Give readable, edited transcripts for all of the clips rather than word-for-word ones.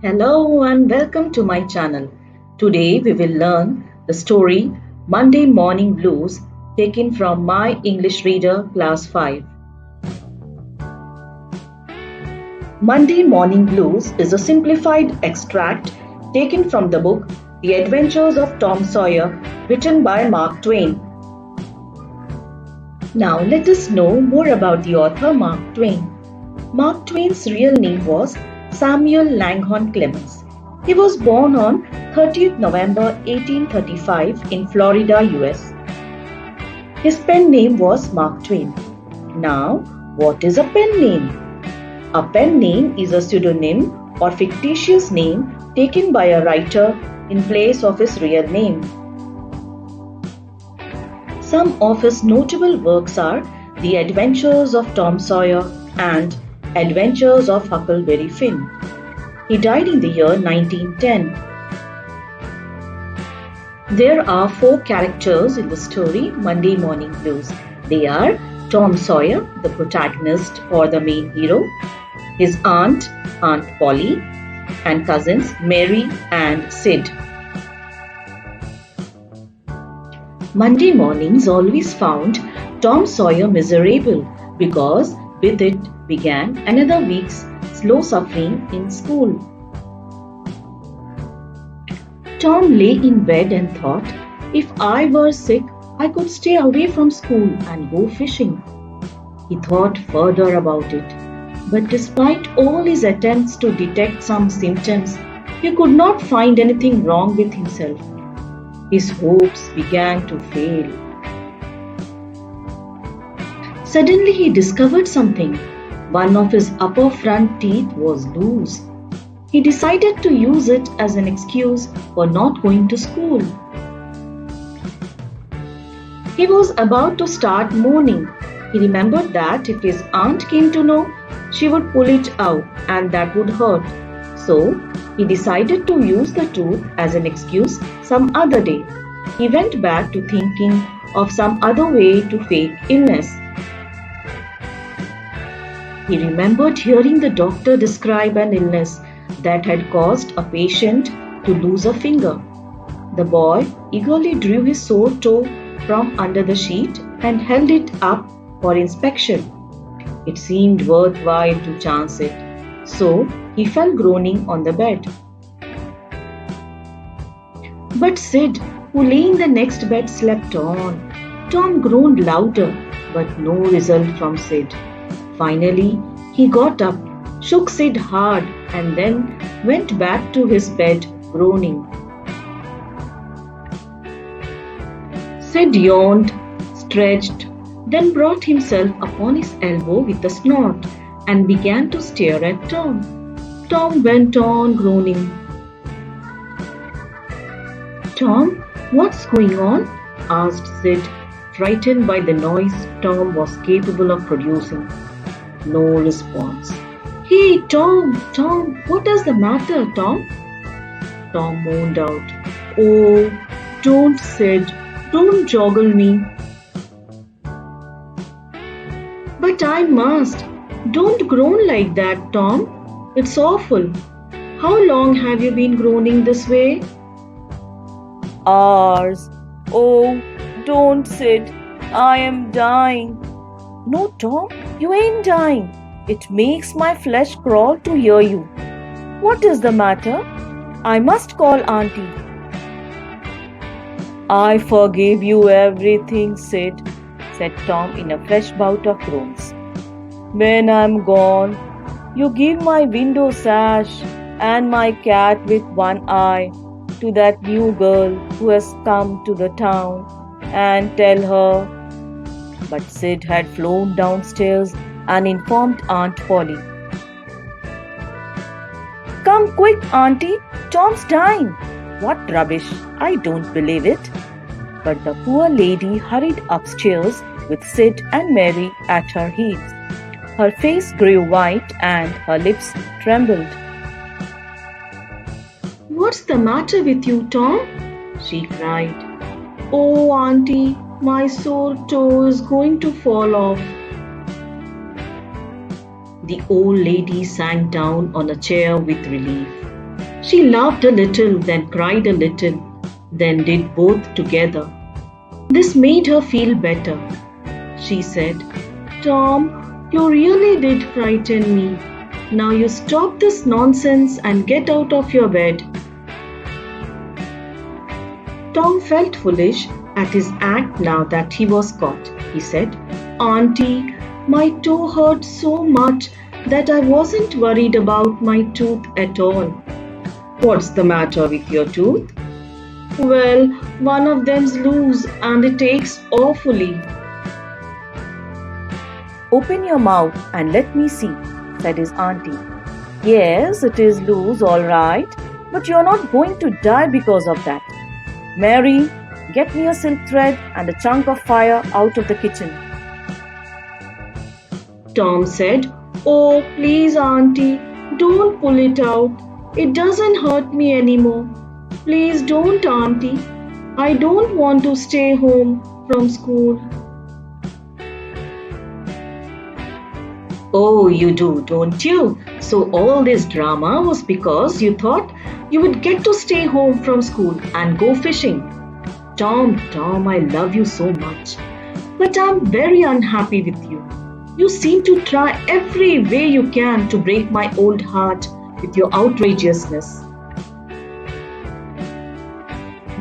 Hello and welcome to my channel. Today we will learn the story Monday Morning Blues taken from My English Reader Class 5. Monday Morning Blues is a simplified extract taken from the book The Adventures of Tom Sawyer written by Mark Twain. Now let us know more about the author Mark Twain. Mark Twain's real name was Samuel Langhorne Clemens. He was born on 30th November 1835 in Florida, US. His pen name was Mark Twain. Now, what is a pen name? A pen name is a pseudonym or fictitious name taken by a writer in place of his real name. Some of his notable works are The Adventures of Tom Sawyer and Adventures of Huckleberry Finn. He died in the year 1910. There are 4 characters in the story Monday Morning Blues. They are Tom Sawyer, the protagonist or the main hero, his aunt, Aunt Polly, and cousins Mary and Sid. Monday mornings always found Tom Sawyer miserable because with it began another week's slow suffering in school. Tom lay in bed and thought, if I were sick, I could stay away from school and go fishing. He thought further about it, but despite all his attempts to detect some symptoms, he could not find anything wrong with himself. His hopes began to fail. Suddenly he discovered something. One of his upper front teeth was loose. He decided to use it as an excuse for not going to school. He was about to start mourning. He remembered that if his aunt came to know, she would pull it out and that would hurt. So, he decided to use the tooth as an excuse some other day. He went back to thinking of some other way to fake illness. He remembered hearing the doctor describe an illness that had caused a patient to lose a finger. The boy eagerly drew his sore toe from under the sheet and held it up for inspection. It seemed worthwhile to chance it, so he fell groaning on the bed. But Sid, who lay in the next bed, slept on. Tom groaned louder, but no result from Sid. Finally, he got up, shook Sid hard, and then went back to his bed, groaning. Sid yawned, stretched, then brought himself upon his elbow with a snort and began to stare at Tom. Tom went on groaning. Tom, what's going on? Asked Sid, frightened by the noise Tom was capable of producing. No response. Hey, Tom, what is the matter, Tom? Tom moaned out. Oh, don't, Sid, don't joggle me. But I must. Don't groan like that, Tom. It's awful. How long have you been groaning this way? Hours. Oh, don't, Sid. I am dying. No, Tom, you ain't dying. It makes my flesh crawl to hear you. What is the matter? I must call Auntie. I forgive you everything, Sid, said Tom in a fresh bout of groans. When I'm gone, you give my window sash and my cat with one eye to that new girl who has come to the town and tell her. But Sid had flown downstairs and informed Aunt Polly. Come quick, Auntie, Tom's dying. What rubbish, I don't believe it. But the poor lady hurried upstairs with Sid and Mary at her heels. Her face grew white and her lips trembled. What's the matter with you, Tom? She cried. Oh, Auntie, my sore toe is going to fall off. The old lady sank down on a chair with relief. She laughed a little, then cried a little, then did both together. This made her feel better. She said, Tom, you really did frighten me. Now you stop this nonsense and get out of your bed. Tom felt foolish at his act now that he was caught. He said, Auntie, my toe hurt so much that I wasn't worried about my tooth at all. What's the matter with your tooth? Well, one of them's loose and it aches awfully. Open your mouth and let me see, said his auntie. Yes, it is loose, all right, but you're not going to die because of that. Mary, get me a silk thread and a chunk of fire out of the kitchen. Tom said, Oh, please, Auntie, don't pull it out. It doesn't hurt me anymore. Please don't, Auntie. I don't want to stay home from school. Oh, you do, don't you? So all this drama was because you thought you would get to stay home from school and go fishing. Tom, I love you so much. But I'm very unhappy with you. You seem to try every way you can to break my old heart with your outrageousness.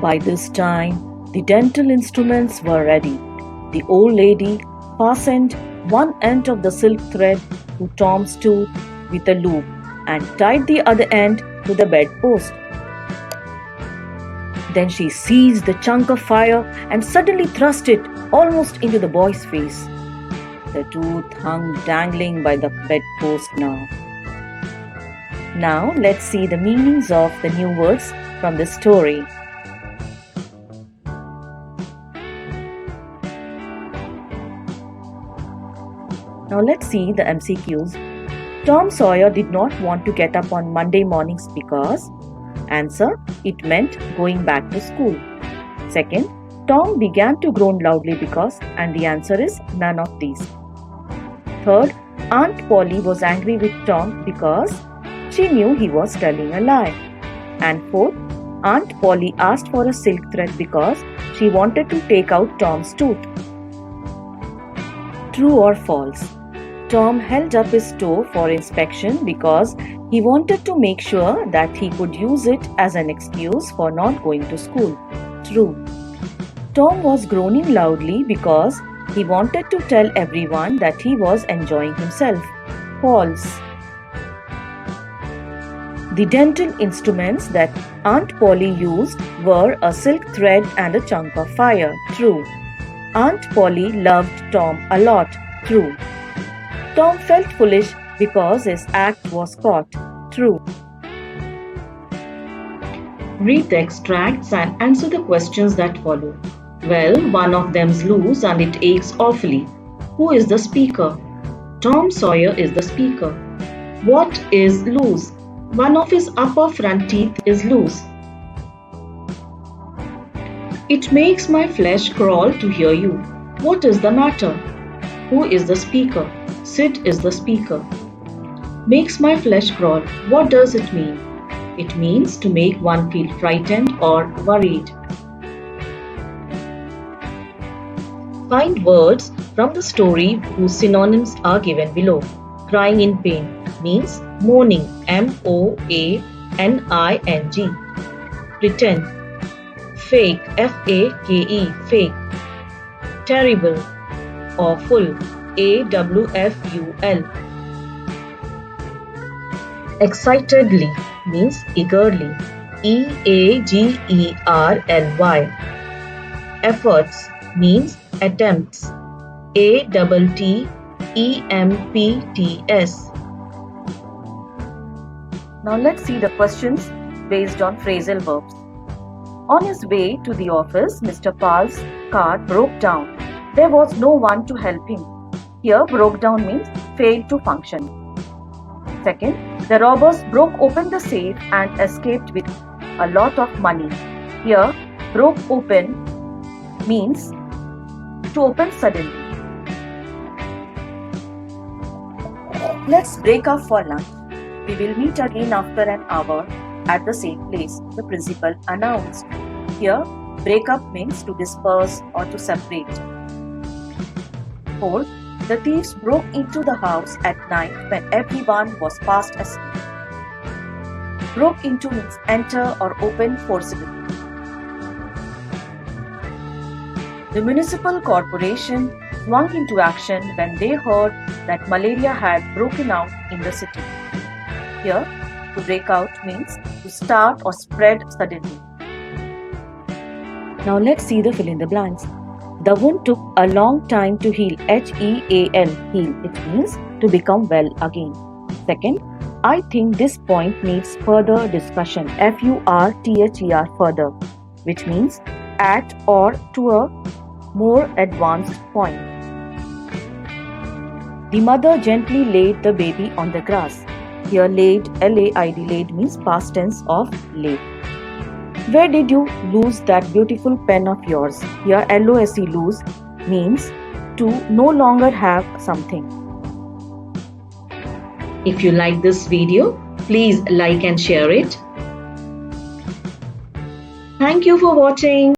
By this time, the dental instruments were ready. The old lady fastened one end of the silk thread to Tom's tooth with a loop and tied the other end to the bedpost. Then she seized the chunk of fire and suddenly thrust it almost into the boy's face. The tooth hung dangling by the bedpost now. Now let's see the meanings of the new words from the story. Now let's see the MCQs. Tom Sawyer did not want to get up on Monday mornings because answer, it meant going back to school. Second, Tom began to groan loudly because, and the answer is none of these. Third, Aunt Polly was angry with Tom because she knew he was telling a lie. And fourth, Aunt Polly asked for a silk thread because she wanted to take out Tom's tooth. True or false? Tom held up his toe for inspection because he wanted to make sure that he could use it as an excuse for not going to school. True. Tom was groaning loudly because he wanted to tell everyone that he was enjoying himself. False. The dental instruments that Aunt Polly used were a silk thread and a chunk of fire. True. Aunt Polly loved Tom a lot. True. Tom felt foolish because his act was caught. True. Read the extracts and answer the questions that follow. Well, one of them's loose and it aches awfully. Who is the speaker? Tom Sawyer is the speaker. What is loose? One of his upper front teeth is loose. It makes my flesh crawl to hear you. What is the matter? Who is the speaker? Sid is the speaker. Makes my flesh crawl. What does it mean? It means to make one feel frightened or worried. Find words from the story whose synonyms are given below. Crying in pain means moaning, M-O-A-N-I-N-G. Pretend, fake, F-A-K-E, fake. Terrible, awful, A-W-F-U-L. Excitedly means eagerly, E-A-G-E-R-L-Y. Efforts means attempts, A-T-T-E-M-P-T-S. Now let's see the questions based on phrasal verbs. On his way to the office, Mr. Pal's car broke down. There was no one to help him. Here, broke down means failed to function. Second, the robbers broke open the safe and escaped with a lot of money. Here, broke open means to open suddenly. Let's break up for lunch. We will meet again after an hour at the same place, the principal announced. Here, break up means to disperse or to separate. 4. The thieves broke into the house at night when everyone was fast asleep. Broke into means enter or open forcibly. The municipal corporation swung into action when they heard that malaria had broken out in the city. Here, to break out means to start or spread suddenly. Now let's see the fill in the blanks. The wound took a long time to heal, H-E-A-L, heal, it means to become well again. Second, I think this point needs further discussion, F-U-R-T-H-E-R, further, which means at or to a more advanced point. The mother gently laid the baby on the grass. Here laid, L-A-I-D, laid means past tense of lay. Where did you lose that beautiful pen of yours? Here L-O-S-E, lose, means to no longer have something. If you like this video, please like and share it. Thank you for watching.